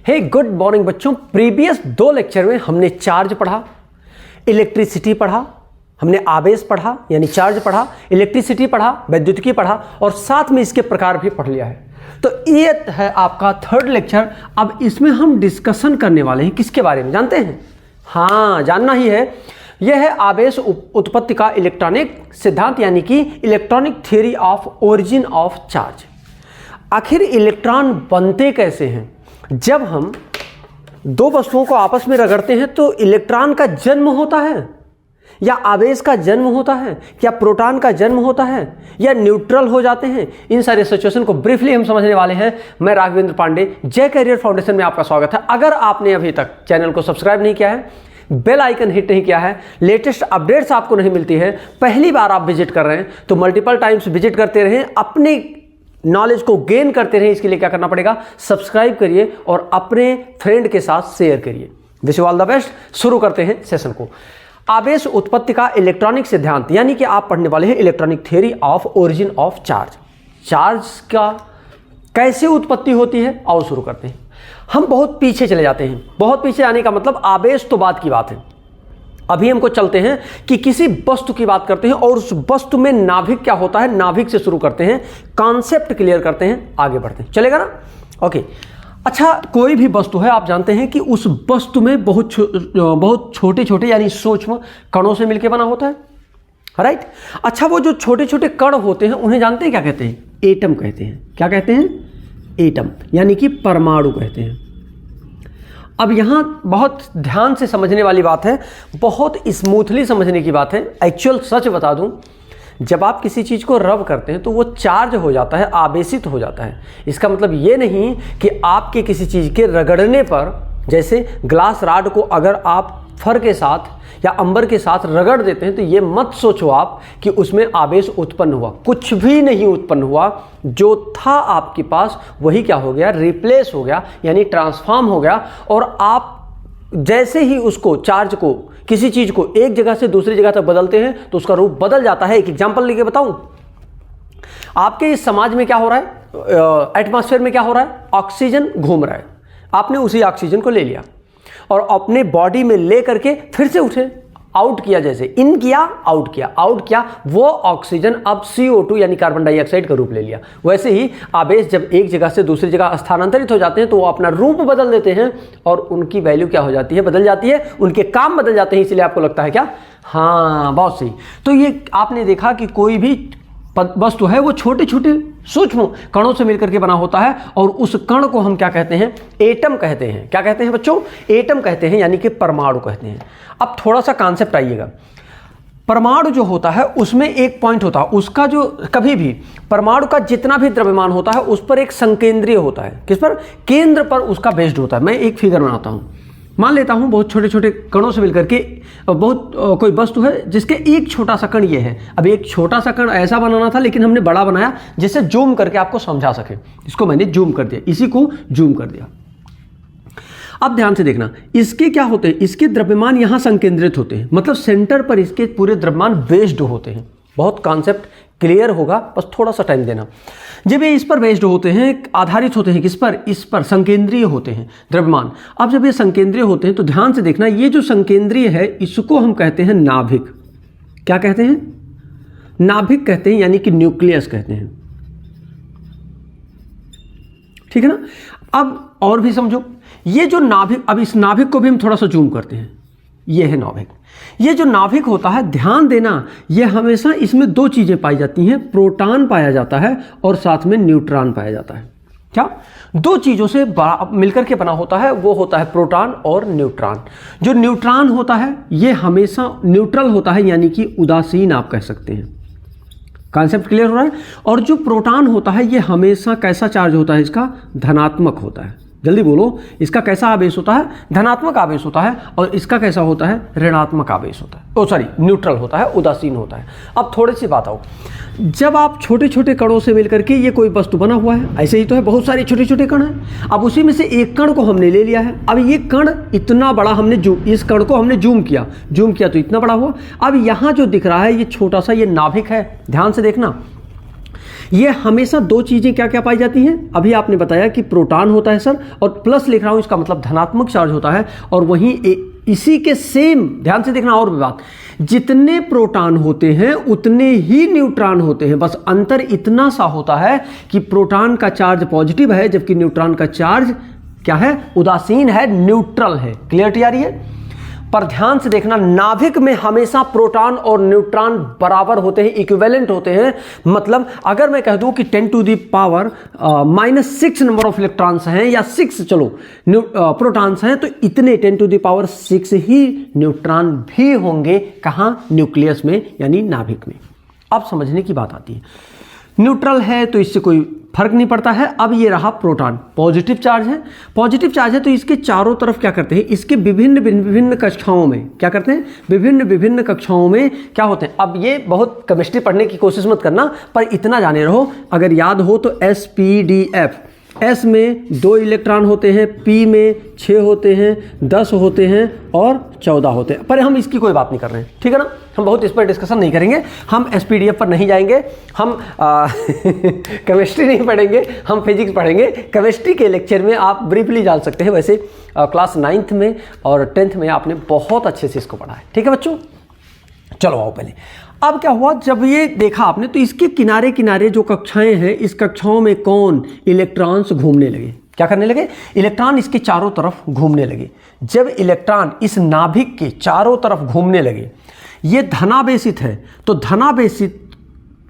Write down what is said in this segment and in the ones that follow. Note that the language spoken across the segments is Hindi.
हे गुड मॉर्निंग बच्चों, प्रीवियस 2 लेक्चर में हमने चार्ज पढ़ा, इलेक्ट्रिसिटी पढ़ा, हमने आवेश पढ़ा यानी चार्ज पढ़ा, इलेक्ट्रिसिटी पढ़ा, वैद्युतिकी पढ़ा और साथ में इसके प्रकार भी पढ़ लिया है। तो ये है आपका 3rd लेक्चर। अब इसमें हम डिस्कशन करने वाले हैं किसके बारे में जानते हैं? हाँ, जानना ही है। यह है आवेश उत्पत्ति का इलेक्ट्रॉनिक सिद्धांत यानी कि electronic theory of origin of charge. आखिर इलेक्ट्रॉन बनते कैसे हैं? जब हम 2 वस्तुओं को आपस में रगड़ते हैं तो इलेक्ट्रॉन का जन्म होता है या आवेश का जन्म होता है, क्या प्रोटॉन का जन्म होता है या न्यूट्रल हो जाते हैं? इन सारे सिचुएशन को ब्रीफली हम समझने वाले हैं। मैं राघवेंद्र पांडे, जय करियर फाउंडेशन में आपका स्वागत है। अगर आपने अभी तक चैनल को सब्सक्राइब नहीं किया है, बेल आइकन हिट नहीं किया है, लेटेस्ट अपडेट्स आपको नहीं मिलती है, पहली बार आप विजिट कर रहे हैं तो मल्टीपल टाइम्स विजिट करते रहें, अपने नॉलेज को गेन करते रहें। इसके लिए क्या करना पड़ेगा? सब्सक्राइब करिए और अपने फ्रेंड के साथ शेयर करिए। Wish you all the best. शुरू करते हैं सेशन को। आवेश उत्पत्ति का इलेक्ट्रॉनिक सिद्धांत यानी कि आप पढ़ने वाले हैं electronic theory of origin of charge. Charge का कैसे उत्पत्ति होती है, आओ शुरू करते हैं। हम बहुत पीछे चले जाते हैं। बहुत पीछे आने का मतलब आवेश तो बाद की बात है। अभी हमको चलते हैं कि किसी वस्तु की बात करते हैं और उस वस्तु में नाभिक क्या होता है, नाभिक से शुरू करते हैं, कॉन्सेप्ट क्लियर करते हैं, आगे बढ़ते हैं। चलेगा ना? ओके। अच्छा, कोई भी वस्तु है, आप जानते हैं कि उस वस्तु में बहुत छोटे छोटे यानी सूक्ष्म कणों से मिलकर बना होता है, राइट? अच्छा, वो जो छोटे छोटे कण होते हैं उन्हें जानते हैं क्या कहते हैं? एटम कहते हैं। क्या कहते हैं? एटम यानी कि परमाणु कहते हैं। अब यहाँ बहुत ध्यान से समझने वाली बात है, बहुत स्मूथली समझने की बात है। एक्चुअल सच बता दूं, जब आप किसी चीज़ को रब करते हैं तो वो चार्ज हो जाता है, आवेशित हो जाता है। इसका मतलब ये नहीं कि आपके किसी चीज़ के रगड़ने पर, जैसे ग्लास रॉड को अगर आप फर के साथ या अंबर के साथ रगड़ देते हैं तो ये मत सोचो आप कि उसमें आवेश उत्पन्न हुआ। कुछ भी नहीं उत्पन्न हुआ। जो था आपके पास वही क्या हो गया? रिप्लेस हो गया यानी ट्रांसफॉर्म हो गया। और आप जैसे ही उसको, चार्ज को, किसी चीज को एक जगह से दूसरी जगह तक बदलते हैं तो उसका रूप बदल जाता है। एक एग्जांपल लेके बताऊं, आपके इस समाज में क्या हो रहा है? एटमॉस्फेयर में क्या हो रहा है? ऑक्सीजन घूम रहा है। आपने उसी ऑक्सीजन को ले लिया और अपने बॉडी में ले करके फिर से उठे, आउट किया, जैसे इन किया, आउट किया, आउट किया, वो ऑक्सीजन अब CO2 यानी कार्बन डाइऑक्साइड का रूप ले लिया। वैसे ही आवेश जब एक जगह से दूसरी जगह स्थानांतरित हो जाते हैं तो वो अपना रूप बदल देते हैं और उनकी वैल्यू क्या हो जाती है? बदल जाती है, उनके काम बदल जाते हैं। इसलिए आपको लगता है क्या? हाँ, बहुत सही। तो ये आपने देखा कि कोई भी वस्तु है वो छोटे छोटे सूक्ष्म कणों से मिलकर के बना होता है और उस कण को हम क्या कहते हैं? एटम कहते हैं। क्या कहते हैं बच्चों? एटम कहते हैं यानी कि परमाणु कहते हैं। अब थोड़ा सा कॉन्सेप्ट आइएगा। परमाणु जो होता है उसमें एक पॉइंट होता है, उसका जो कभी भी परमाणु का जितना भी द्रव्यमान होता है उस पर एक संकेंद्रीय होता है। किस पर? केंद्र पर उसका बेस्ड होता है। मैं एक फिगर बनाता हूं, मान लेता हूं बहुत छोटे छोटे कणों से मिलकर के बहुत कोई वस्तु है जिसके एक छोटा सा कण ये है। अब एक छोटा सा कण ऐसा बनाना था लेकिन हमने बड़ा बनाया जिससे जूम करके आपको समझा सके। इसको मैंने जूम कर दिया, इसी को जूम कर दिया। अब ध्यान से देखना, इसके क्या होते हैं? इसके द्रव्यमान यहां संकेंद्रित होते हैं, मतलब सेंटर पर इसके पूरे द्रव्यमान बेस्ड होते हैं। बहुत कॉन्सेप्ट क्लियर होगा, बस थोड़ा सा टाइम देना। जब ये इस पर बेस्ड होते हैं, आधारित होते हैं किस पर? इस पर संकेंद्रीय होते हैं द्रव्यमान। अब जब ये संकेंद्रीय होते हैं तो ध्यान से देखना, ये जो संकेंद्रीय है इसको हम कहते हैं नाभिक। क्या कहते हैं? नाभिक कहते हैं यानी कि न्यूक्लियस कहते हैं। ठीक है ना? अब और भी समझो, ये जो नाभिक, अब इस नाभिक को भी हम थोड़ा सा जूम करते हैं। ये है नाभिक। ये जो नाभिक होता है, ध्यान देना, ये हमेशा इसमें 2 चीजें पाई जाती हैं, प्रोटॉन पाया जाता है और साथ में न्यूट्रॉन पाया जाता है। क्या? 2 चीजों से मिलकर के बना होता है, वो होता है प्रोटॉन और न्यूट्रॉन। जो न्यूट्रॉन होता है ये हमेशा न्यूट्रल होता है यानी कि उदासीन आप कह सकते हैं। कॉन्सेप्ट क्लियर हो रहा है? और जो प्रोटॉन होता है ये हमेशा कैसा चार्ज होता है? इसका धनात्मक होता है। जल्दी बोलो, इसका कैसा आवेश होता है? धनात्मक आवेश होता है। और इसका कैसा होता है? ऋणात्मक आवेश होता है। न्यूट्रल होता है, उदासीन होता है। अब थोड़ी सी बात आओ, जब आप छोटे छोटे कणों से मिलकर के ये कोई वस्तु बना हुआ है, ऐसे ही तो है, बहुत सारे छोटे छोटे कण हैं। अब उसी में से एक कण को हमने ले लिया है। अब ये कण इतना बड़ा, हमने इस कण को हमने जूम किया तो इतना बड़ा हुआ। अब यहाँ जो दिख रहा है ये छोटा सा, ये नाभिक है। ध्यान से देखना, ये हमेशा दो चीजें क्या क्या पाई जाती हैं, अभी आपने बताया कि प्रोटॉन होता है सर, और प्लस लिख रहा हूं इसका मतलब धनात्मक चार्ज होता है, और वहीं इसी के सेम, ध्यान से देखना और भी बात, जितने प्रोटॉन होते हैं उतने ही न्यूट्रॉन होते हैं, बस अंतर इतना सा होता है कि प्रोटॉन का चार्ज पॉजिटिव है जबकि न्यूट्रॉन का चार्ज क्या है, उदासीन है, न्यूट्रल है। क्लियरिटी आ रही है? पर ध्यान से देखना, नाभिक में हमेशा प्रोटॉन और न्यूट्रॉन बराबर होते हैं, इक्विवेलेंट होते हैं। मतलब अगर मैं कह दूं कि 10 to the power -6 number of electrons हैं, या 6 चलो प्रोटॉन्स हैं, तो इतने 10 टू द पावर 6 ही न्यूट्रॉन भी होंगे। कहां? न्यूक्लियस में, यानी नाभिक में। अब समझने की बात आती है, न्यूट्रल है तो इससे कोई फर्क नहीं पड़ता है। अब ये रहा प्रोटॉन, पॉजिटिव चार्ज है, पॉजिटिव चार्ज है तो इसके चारों तरफ क्या करते हैं, इसके विभिन्न कक्षाओं में क्या करते हैं, विभिन्न कक्षाओं में क्या होते हैं। अब ये बहुत केमिस्ट्री पढ़ने की कोशिश मत करना, पर इतना जाने रहो, अगर याद हो तो SPDF, S में 2 इलेक्ट्रॉन होते हैं, P में 6 होते हैं, 10 होते हैं और 14 होते हैं। पर हम इसकी कोई बात नहीं कर रहे हैं, ठीक है ना, हम बहुत इस पर डिस्कशन नहीं करेंगे, हम SPDF पर नहीं जाएंगे, हम केमिस्ट्री नहीं पढ़ेंगे, हम फिजिक्स पढ़ेंगे। केमिस्ट्री के लेक्चर में आप ब्रीफली जान सकते हैं, वैसे क्लास 9th में और 10th में आपने बहुत अच्छे से इसको पढ़ा है, ठीक है बच्चों। चलो आओ पहले, अब क्या हुआ, जब ये देखा आपने तो इसके किनारे किनारे जो कक्षाएं हैं, इस कक्षाओं में कौन, इलेक्ट्रॉन्स घूमने लगे। क्या करने लगे? इलेक्ट्रॉन इसके चारों तरफ घूमने लगे। जब इलेक्ट्रॉन इस नाभिक के चारों तरफ घूमने लगे, ये धनावेशित है, तो धनावेशित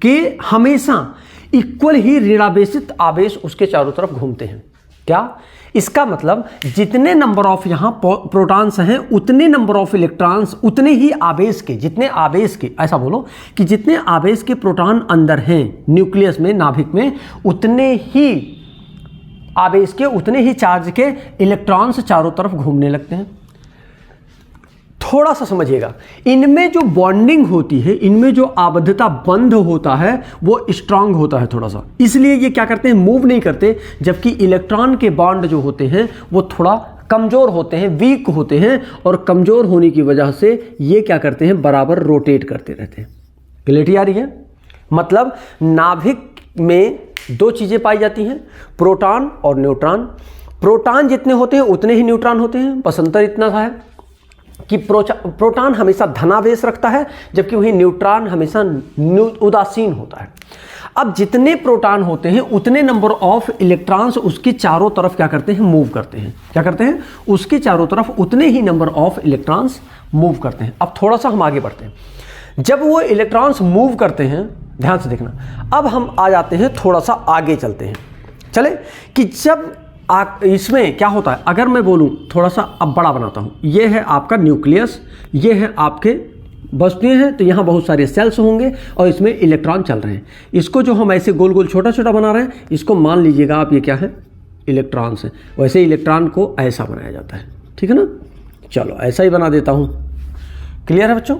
के हमेशा इक्वल ही ऋणावेशित आवेश उसके चारों तरफ घूमते हैं। क्या? इसका मतलब जितने नंबर ऑफ यहां प्रोटॉन्स हैं उतने नंबर ऑफ इलेक्ट्रॉन्स, उतने ही आवेश के, जितने आवेश के, ऐसा बोलो कि जितने आवेश के प्रोटॉन अंदर हैं न्यूक्लियस में, नाभिक में, उतने ही आवेश के, उतने ही चार्ज के इलेक्ट्रॉन्स चारों तरफ घूमने लगते हैं। थोड़ा सा समझिएगा, इनमें जो बॉन्डिंग होती है, इनमें जो आबद्धता बंध होता है वो स्ट्रांग होता है थोड़ा सा, इसलिए ये क्या करते हैं, मूव नहीं करते। जबकि इलेक्ट्रॉन के बॉन्ड जो होते हैं वो थोड़ा कमजोर होते हैं, वीक होते हैं, और कमजोर होने की वजह से ये क्या करते हैं, बराबर रोटेट करते रहते हैं। क्लियरिटी आ रही है? मतलब नाभिक में 2 चीजें पाई जाती हैं, प्रोटॉन और न्यूट्रॉन। प्रोटॉन जितने होते हैं उतने ही न्यूट्रॉन होते हैं, बस अंतर इतना सा है कि प्रोटॉन हमेशा धनावेश रखता है, जबकि वही न्यूट्रॉन हमेशा उदासीन होता है। अब जितने प्रोटॉन होते हैं उतने नंबर ऑफ इलेक्ट्रॉन्स उसके चारों तरफ क्या करते हैं, मूव करते हैं। क्या करते हैं? उसके चारों तरफ उतने ही नंबर ऑफ इलेक्ट्रॉन्स मूव करते हैं। अब थोड़ा सा हम आगे बढ़ते हैं। जब वो इलेक्ट्रॉन्स मूव करते हैं, ध्यान से देखना, अब हम आ जाते हैं, थोड़ा सा आगे चलते हैं। चले कि जब इसमें क्या होता है, अगर मैं बोलूं थोड़ा सा अब बड़ा बनाता हूं, ये है आपका न्यूक्लियस, ये है आपके वस्तुएं हैं, तो यहां बहुत सारे सेल्स होंगे और इसमें इलेक्ट्रॉन चल रहे हैं। इसको जो हम ऐसे गोल गोल छोटा छोटा बना रहे हैं, इसको मान लीजिएगा आप, ये क्या है, इलेक्ट्रॉन्स है। वैसे इलेक्ट्रॉन को ऐसा बनाया जाता है, ठीक है ना। चलो ऐसा ही बना देता हूं। क्लियर है बच्चों?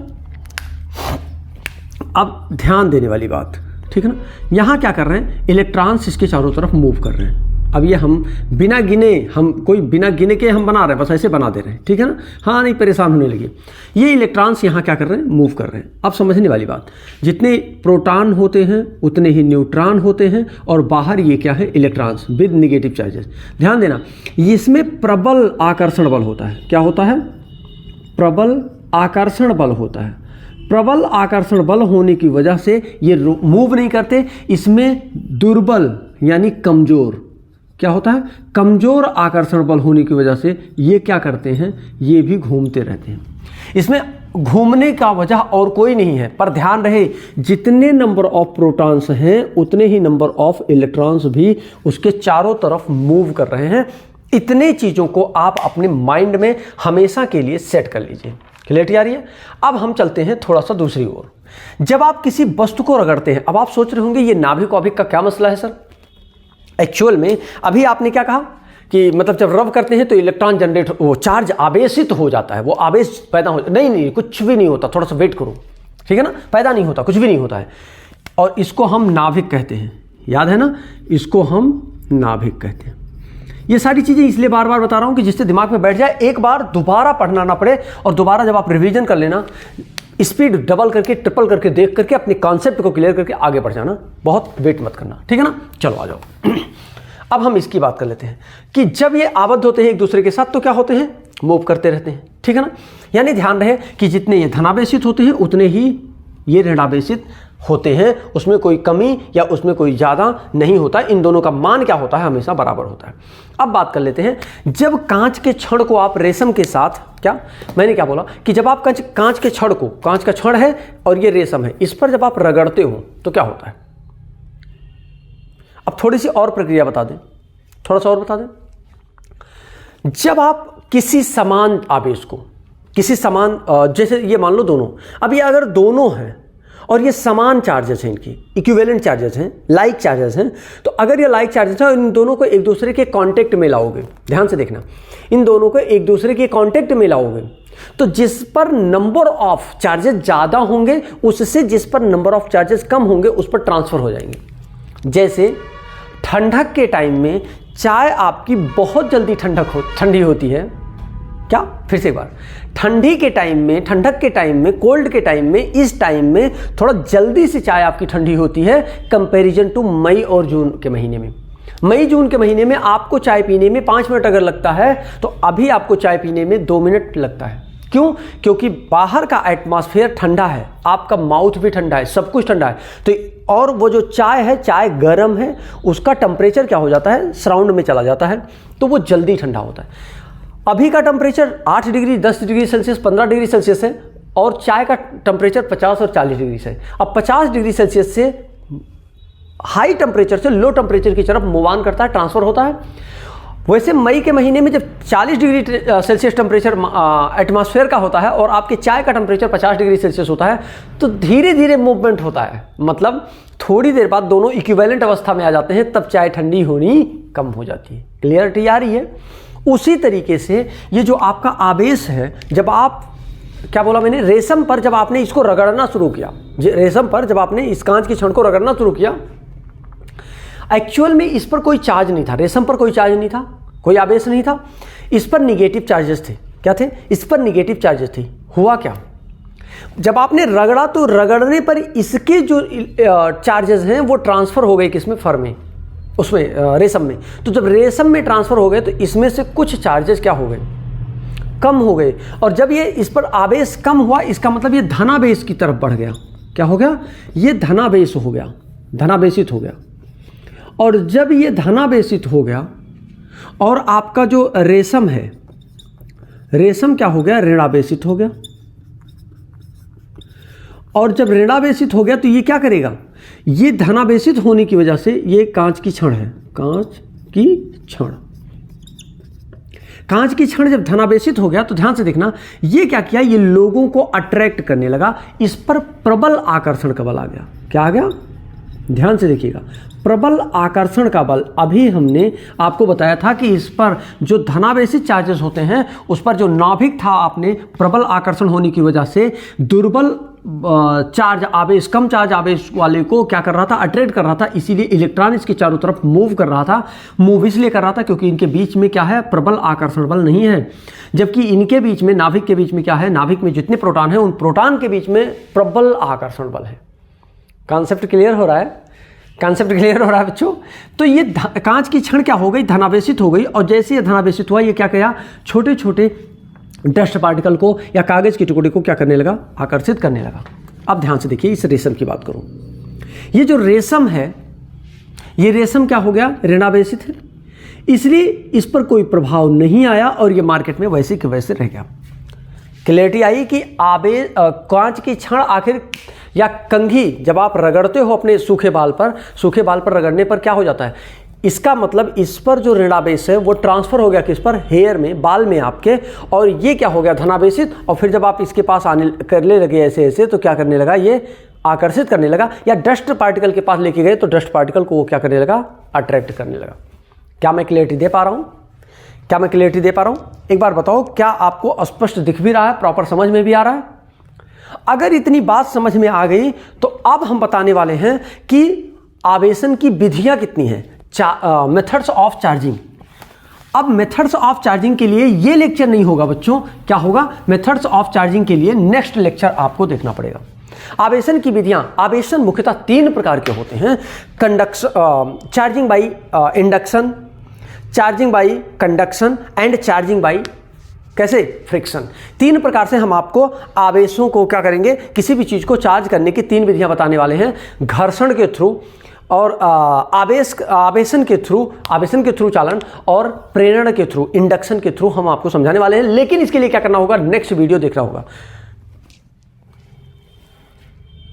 अब ध्यान देने वाली बात, ठीक है ना, यहां क्या कर रहे हैं, इलेक्ट्रॉन्स इसके चारों तरफ मूव कर रहे हैं। अब ये हम बिना गिने, हम कोई बिना गिने के हम बना रहे हैं, बस ऐसे बना दे रहे हैं, ठीक है ना। हाँ, नहीं परेशान होने लगे। ये इलेक्ट्रॉन्स यहाँ क्या कर रहे हैं, मूव कर रहे हैं। अब समझने वाली बात, जितने प्रोटॉन होते हैं उतने ही न्यूट्रॉन होते हैं, और बाहर ये क्या है, इलेक्ट्रॉन्स विद नेगेटिव चार्जेस। ध्यान देना, इसमें प्रबल आकर्षण बल होता है। क्या होता है? प्रबल आकर्षण बल होता है। प्रबल आकर्षण बल होने की वजह से ये मूव नहीं करते। इसमें दुर्बल यानी कमजोर, क्या होता है, कमजोर आकर्षण बल होने की वजह से ये क्या करते हैं, ये भी घूमते रहते हैं। इसमें घूमने का वजह और कोई नहीं है, पर ध्यान रहे, जितने नंबर ऑफ प्रोटॉन्स हैं उतने ही नंबर ऑफ इलेक्ट्रॉन्स भी उसके चारों तरफ मूव कर रहे हैं। इतने चीजों को आप अपने माइंड में हमेशा के लिए सेट कर लीजिए। क्लियरिटी आ रही है? अब हम चलते हैं थोड़ा सा दूसरी ओर। जब आप किसी वस्तु को रगड़ते हैं, अब आप सोच रहे होंगे ये नाभिक वाभिक का क्या मसला है सर। एक्चुअल में अभी आपने क्या कहा कि मतलब जब रब करते हैं तो इलेक्ट्रॉन जनरेट, वो चार्ज आवेशित हो जाता है, वो आवेश पैदा हो, नहीं कुछ भी नहीं होता, थोड़ा सा वेट करो, ठीक है ना, पैदा नहीं होता, कुछ भी नहीं होता है। और इसको हम नाभिक कहते हैं, याद है ना, इसको हम नाभिक कहते हैं। ये सारी चीजें इसलिए बार बार बता रहा हूं कि जिससे दिमाग में बैठ जाए, एक बार दोबारा पढ़ना ना पड़े, और दोबारा जब आप रिवीजन कर लेना, स्पीड डबल करके ट्रिपल करके देख करके अपने कॉन्सेप्ट को क्लियर करके आगे बढ़ जाना, बहुत वेट मत करना, ठीक है ना। चलो आ जाओ। अब हम इसकी बात कर लेते हैं कि जब ये आबद्ध होते हैं एक दूसरे के साथ तो क्या होते हैं, मूव करते रहते हैं, ठीक है ना। यानी ध्यान रहे कि जितने ये धनावेशित होते हैं उतने ही ये ऋणावेशित होते हैं, उसमें कोई कमी या उसमें कोई ज़्यादा नहीं होता, इन दोनों का मान क्या होता है, हमेशा बराबर होता है। अब बात कर लेते हैं, जब कांच के छड़ को आप रेशम के साथ, क्या मैंने क्या बोला कि जब आप कांच के छड़ को, कांच का छड़ है और ये रेशम है, इस पर जब आप रगड़ते हो तो क्या होता है। अब थोड़ी सी और प्रक्रिया बता दें, थोड़ा सा और बता दें। जब आप किसी समान आवेश को, किसी समान, जैसे ये मान लो दोनों, अब ये अगर दोनों हैं और ये समान चार्जेस हैं, इनकी इक्विवेलेंट चार्जेस हैं, लाइक चार्जेस हैं, तो अगर ये लाइक चार्जेस हैं और इन दोनों को एक दूसरे के कांटेक्ट में लाओगे, ध्यान से देखना, इन दोनों को एक दूसरे के कांटेक्ट में लाओगे तो जिस पर नंबर ऑफ चार्जेस ज़्यादा होंगे उससे जिस पर नंबर ऑफ चार्जेस कम होंगे उस पर ट्रांसफर हो जाएंगे। जैसे ठंडक के टाइम में चाय आपकी बहुत जल्दी ठंडी होती है, क्या, फिर से एक बार, ठंडी के टाइम में, ठंडक के टाइम में, कोल्ड के टाइम में, इस टाइम में थोड़ा जल्दी से चाय आपकी ठंडी होती है कंपैरिजन टू मई और जून के महीने में। मई जून के महीने में आपको चाय पीने में 5 मिनट अगर लगता है तो अभी आपको चाय पीने में 2 मिनट लगता है। क्यों? क्योंकि बाहर का एटमॉस्फेयर ठंडा है, आपका माउथ भी ठंडा है, सब कुछ ठंडा है, तो और वो जो चाय है, चाय गर्म है, उसका टेम्परेचर क्या हो जाता है, सराउंड में चला जाता है, तो वो जल्दी ठंडा होता है। अभी का temperature 8 degree, 10 degree Celsius, 15 degree Celsius है और चाय का टेम्परेचर 50 और 40 डिग्री से। अब 50 डिग्री सेल्सियस से हाई टेम्परेचर से लो टेम्परेचर की तरफ मूव ऑन करता है, ट्रांसफर होता है। वैसे मई के महीने में जब 40 डिग्री सेल्सियस टेम्परेचर एटमॉस्फेयर का होता है और आपके चाय का टेम्परेचर 50 डिग्री सेल्सियस होता है तो धीरे धीरे मूवमेंट होता है, मतलब थोड़ी देर बाद दोनों इक्विवेलेंट अवस्था में आ जाते हैं, तब चाय ठंडी होनी कम हो जाती है। क्लियरिटी आ रही है? उसी तरीके से ये जो आपका आवेश है, जब आप, क्या बोला मैंने, रेशम पर जब आपने इसको रगड़ना शुरू किया, रेशम पर जब आपने इस कांच की छड़ को रगड़ना शुरू किया, एक्चुअल में इस पर कोई चार्ज नहीं था, रेशम पर कोई चार्ज नहीं था, कोई आवेश नहीं था, इस पर निगेटिव चार्जेस थे। क्या थे? इस पर निगेटिव चार्जेस थे। हुआ क्या, जब आपने रगड़ा तो रगड़ने पर इसके जो चार्जेस हैं वो ट्रांसफर हो गए किसमें, फर में, उसमें रेशम में। तो जब रेशम में ट्रांसफर हो गए तो इसमें से कुछ चार्जेस क्या हो गए, कम हो गए, और जब ये इस पर आवेश कम हुआ इसका मतलब ये धनावेश की तरफ बढ़ गया। क्या हो गया? ये धनावेश हो गया, धनावेशित हो गया। और जब ये धनावेशित हो गया और आपका जो रेशम है, रेशम क्या हो गया, ऋणावेशित हो गया। और जब ऋणावेशित हो गया तो ये क्या करेगा, ये धनावेशित होने की वजह से, ये कांच की छड़ है, कांच की छड़, कांच की छड़ जब धनावेशित हो गया तो ध्यान से देखना, ये क्या किया, ये लोगों को अट्रैक्ट करने लगा, इस पर प्रबल आकर्षण का बल आ गया। क्या आ गया? ध्यान से देखिएगा, प्रबल आकर्षण का बल। अभी हमने आपको बताया था कि इस पर जो धनावेशित चार्जेस होते हैं उस पर जो नाभिक था, आपने प्रबल आकर्षण होने की वजह से दुर्बल चार्ज आवेश, कम चार्ज आवेश वाले को क्या कर रहा था, अट्रैक्ट कर रहा था, इसीलिए इलेक्ट्रॉन इसके चारों तरफ मूव कर रहा था। मूव इसलिए कर रहा था क्योंकि इनके बीच में क्या है, प्रबल आकर्षण बल नहीं है, जबकि इनके बीच में, नाभिक के बीच में क्या है, नाभिक में जितने प्रोटॉन हैं उन प्रोटॉन के बीच में प्रबल आकर्षण बल है। कॉन्सेप्ट क्लियर हो रहा है? कॉन्सेप्ट क्लियर हो रहा है बच्चों? तो ये कांच की छड़ क्या हो गई, धनावेशित हो गई, और जैसे ये धनावेशित हुआ ये क्या किया, छोटे छोटे डस्ट पार्टिकल को या कागज के टुकड़े को क्या करने लगा, आकर्षित करने लगा। अब ध्यान से देखिए, इस रेशम की बात करूं, ये जो रेशम है, ये रेशम क्या हो गया, ऋणावेशित है, इसलिए इस पर कोई प्रभाव नहीं आया और ये मार्केट में वैसे के वैसे रह गया। क्लैरिटी आई कि कांच की छड़ आखिर या कंघी जब आप रगड़ते हो अपने सूखे बाल पर रगड़ने पर क्या हो जाता है, इसका मतलब इस पर जो ऋणावेश है वो ट्रांसफर हो गया किस पर, हेयर में, बाल में आपके, और ये क्या हो गया, धनावेशित। और फिर जब आप इसके पास आने करने लगे ऐसे ऐसे तो क्या करने लगा, ये आकर्षित करने लगा, या डस्ट पार्टिकल के पास लेके गए तो डस्ट पार्टिकल को वो क्या करने लगा, अट्रैक्ट करने लगा। क्या मैं क्लियरिटी दे पा रहा हूँ? क्या मैं क्लियरिटी दे पा रहा हूँ? एक बार बताओ, क्या आपको स्पष्ट दिख भी रहा है, प्रॉपर समझ में भी आ रहा है? अगर इतनी बात समझ में आ गई तो अब हम बताने वाले हैं कि आवेशन की विधियां कितनी हैं, मेथड्स ऑफ चार्जिंग। अब मेथड्स ऑफ चार्जिंग के लिए ये लेक्चर नहीं होगा बच्चों, क्या होगा, मेथड्स ऑफ चार्जिंग के लिए नेक्स्ट लेक्चर आपको देखना पड़ेगा। आवेशन की विधियां, आवेशन मुख्यतः 3 प्रकार के होते हैं, charging by induction, charging by conduction and charging by कैसे, फ्रिक्शन। 3 प्रकार से हम आपको आवेशों को क्या करेंगे, किसी भी चीज को चार्ज करने की 3 विधियां बताने वाले हैं, घर्षण के थ्रू और आवेशन के थ्रू चालन और प्रेरण के थ्रू, इंडक्शन के थ्रू हम आपको समझाने वाले हैं। लेकिन इसके लिए क्या करना होगा, नेक्स्ट वीडियो देखना होगा।